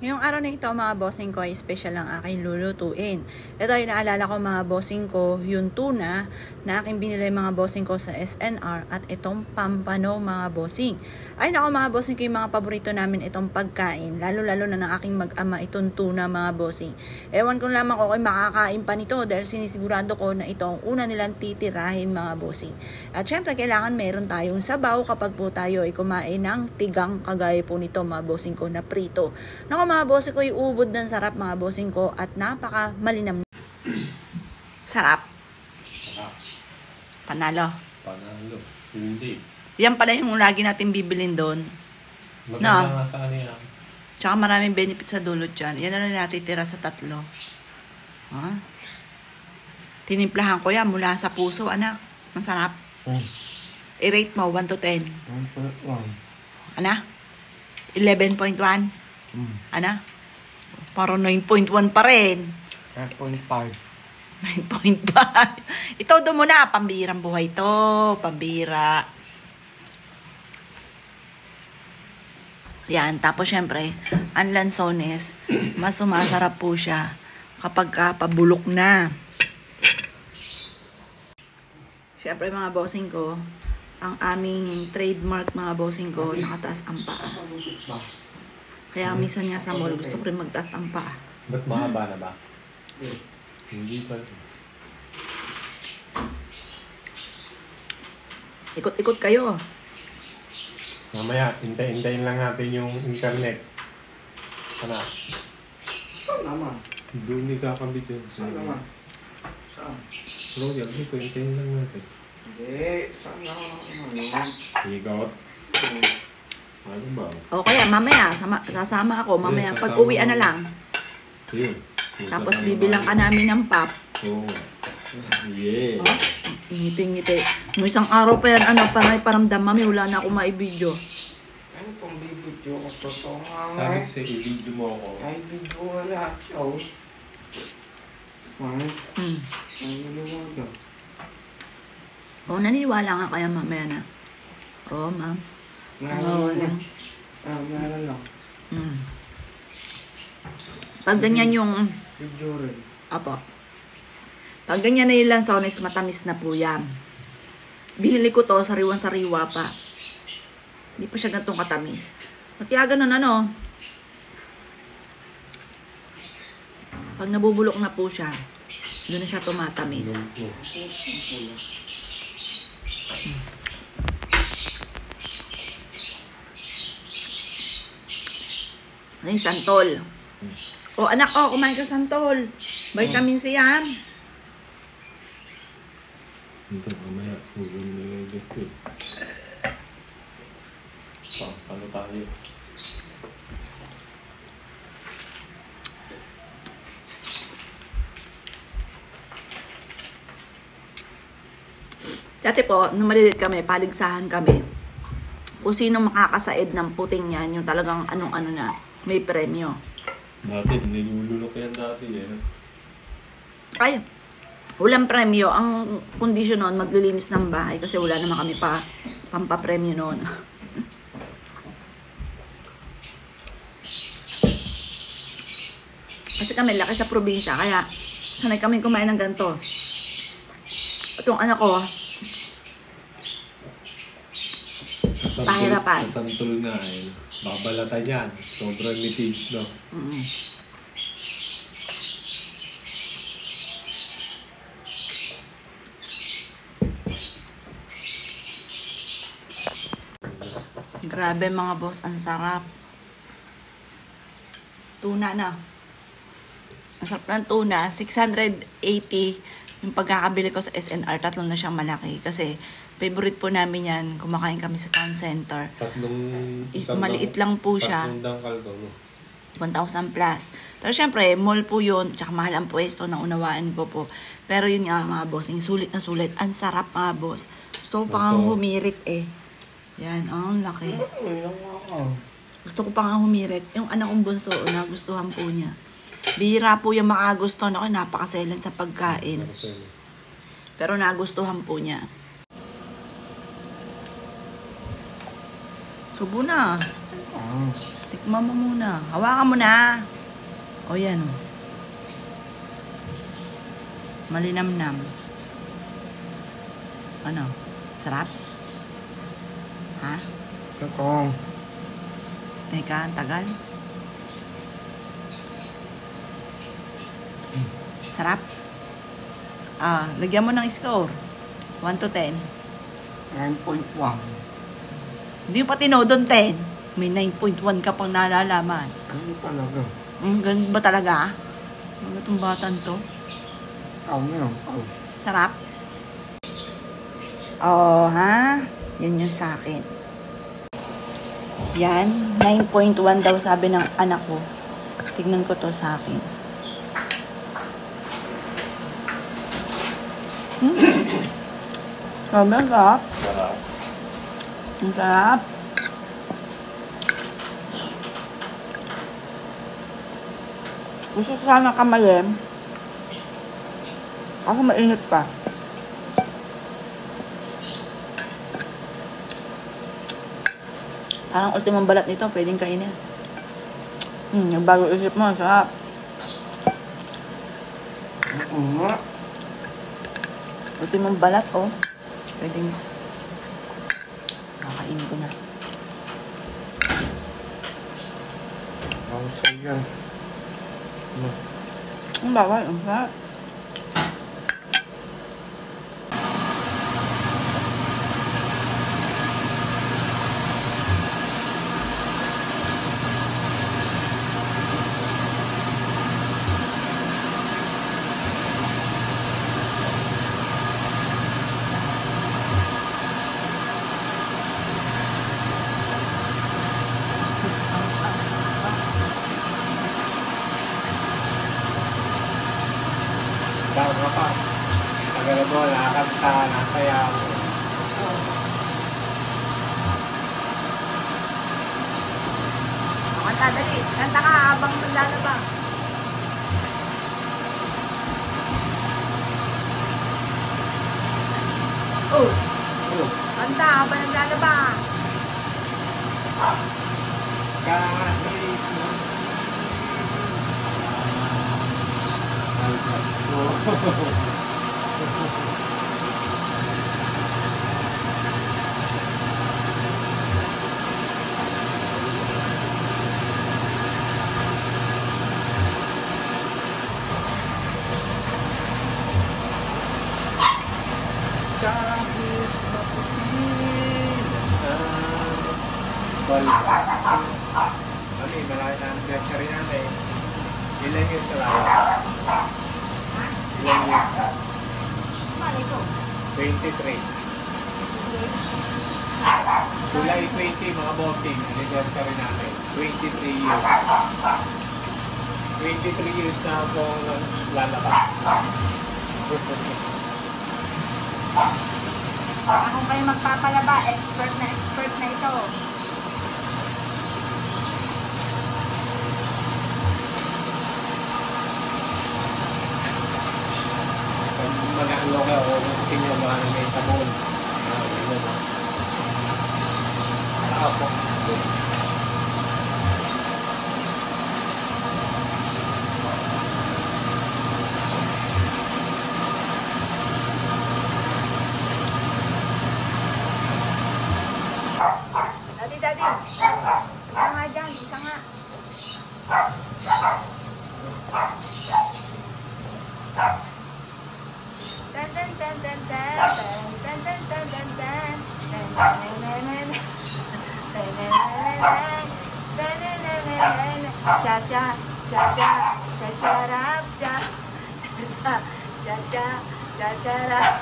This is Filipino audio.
Ngayong araw na ito mga bossing ko ay special ang aking lulutuin. Ito ay naalala ko mga bossing ko yung tuna na aking binili mga bossing ko sa SNR at itong pampano mga bossing. Ay nako mga bossing ko yung mga paborito namin itong pagkain. Lalo na ng aking mag-ama itong tuna mga bossing. Ewan ko lamang ko ay makakain pa nito dahil sinisigurado ko na ito ang una nilang titirahin mga bossing. At syempre kailangan meron tayong sabaw kapag po tayo ay kumain ng tigang kagaya po nito mga bossing ko na prito. Nako mga bossing ko, ubod ng sarap mga bossing ko at napaka malinam. Sarap. Sarap. Panalo. Panalo. Hindi. Yan pala yung lagi natin bibilin doon. Maganda nga sa kanila. Tsaka maraming benefit sa dulot dyan. Yan na lang natitira sa tatlo. Ha? Tinimplahan ko yan mula sa puso, anak. Masarap. I-rate mo, 1 to 10. 1.1. Ana? 11.1? Ana? Parang 9.1 pa rin. 9.5. 9.5. Ito doon muna. Pambirang buhay to. Pambira. Yan. Tapos syempre, ang lansones, mas sumasarap po siya kapag pabulok na. Syempre mga bossing ko, ang aming trademark mga bossing ko, nakataas ang paa. Kaya minsan nga sa mall, gusto ko rin magtaas ang paa. Ba't mahaba na ba? Hindi pa. Ikot-ikot kayo. Mamaya, hintayin lang natin yung internet. Sana. Saan naman? Doon ni kakabit yun. Saan naman? Saan? Royal, dito, hintayin lang natin. Hindi. Saan naman? Higot. Ano ba? O kaya mamaya, sasama ako. Mamaya, pag uwian na lang. Yun. Tapos bibilang ka namin ng pop. Oo. Yeah. Oh, ngiti-ngiti. Nung isang araw pa yan, parang paramdam, mami, wala na akong maibidyo. Ano pong bibidyo ko? Totoo nga nga. Sabi kasi i-video mo ako. Ay, bidyo ko lahat siya. Ay, naniniwala. O, naniniwala nga kaya mamaya na. Oo, ma'am. Meron lang. Meron lang. Pag ganyan yung... Bidyo rin. Apo. Pag ganyan na yung lansones, matamis na po yan. Binili ko to, sariwan-sariwa pa. Hindi pa siya ganitong katamis. At kaya ganun ano. Pag nabubulok na po siya, doon na siya tumatamis. Ano yung santol? O anak, kumain ka santol. Vitamin C yan. Ito, mamaya. Huwag mo na yung gusto. Paano tayo? Dati po, nung maliliit kami, paligsahan kami. Kung sino makakasaid ng puting yan, yung talagang anong-ano na, may premyo. Dati, nilulunok yan dati eh. Ay, walang premyo. Ang kondisyon noon, maglilinis ng bahay kasi wala naman kami pa pampapremyo noon. Kasi kami laki sa probinsya, kaya sanay kami kumain ng ganito. At yung anak ko, pahirapan. Sa santol na eh. Babalatan yan. Sobrang litis, no? Grabe mga boss, ang sarap. Tuna na. Ang sarap ng tuna. 680 yung pagkakabili ko sa SNR. Tatlo na siyang malaki. Kasi favorite po namin yan. Kumakain kami sa town center. Maliit lang po siya. 1,000 plus. Pero syempre, mall po yun. Tsaka mahal ang pwesto na unawaan ko po. Pero yun nga mga boss, yung sulit na sulit. Ang sarap mga boss. Gusto ko pa nga humirit eh. Yan, ang laki. Gusto ko pa nga humirit. Yung anak kong bunso, nagustuhan po niya. Bihira po yung makagustuhan ako. Napakaselan sa pagkain. Pero nagustuhan po niya. Subo na. Ah, Tikman mo muna. Hawakan mo na. O yan. Malinamnam. Ano? Sarap? Ha? kakong. Teka, ang tagal. Sarap? Lagyan mo ng score. 1 to 10. 9.1. Hindi pa tinodon 10. May 9.1 ka pang nalalaman. Ano talaga? Ganun ba talaga? Ano itong batan to? Ikaw na yun. Ikaw. Sarap? Oo, ha? Yan yung sa akin. Yan. 9.1 daw sabi ng anak ko. Tignan ko to sa akin. Sabi, ang sarap. Sarap. Ang sarap. Gusto ko sana kamalim. Ako mainit pa. Parang ultimong balat nito, pwedeng kainin. Nagbago isip mo, sarap. Oo nga. Ultimong balat, oh. Pwedeng kakainin ko na. Pausay yan. Ano? Ang bawal, ang sarap. Daw ka pa. Tagal mo, nakakanta, nasayaw. Kanta, dali. Kanta ka habang maglalaba. Oh, Ano? kanta habang naglalaba. Kahit na. Kahit maputi na balbas. Kami, malaki na anniversary namin. Ilan years na lang? Ilan years na? Mali ko. 23. July 20, mga bossing, anniversary namin. 23 years. 23 years na ako lalabas. Kung kayo magpapalaba, expert na ito. Pag mag-ano ka o tingnan mo na may sabon. Ano ba? Ako. Daddy. Isa nga dyan, isa nga. Ten, ten, ten, ten, ten, ten, ten, ten, ten, ten, ten, ten, cha cha cha cha cha cha rap cha cha cha cha cha cha rap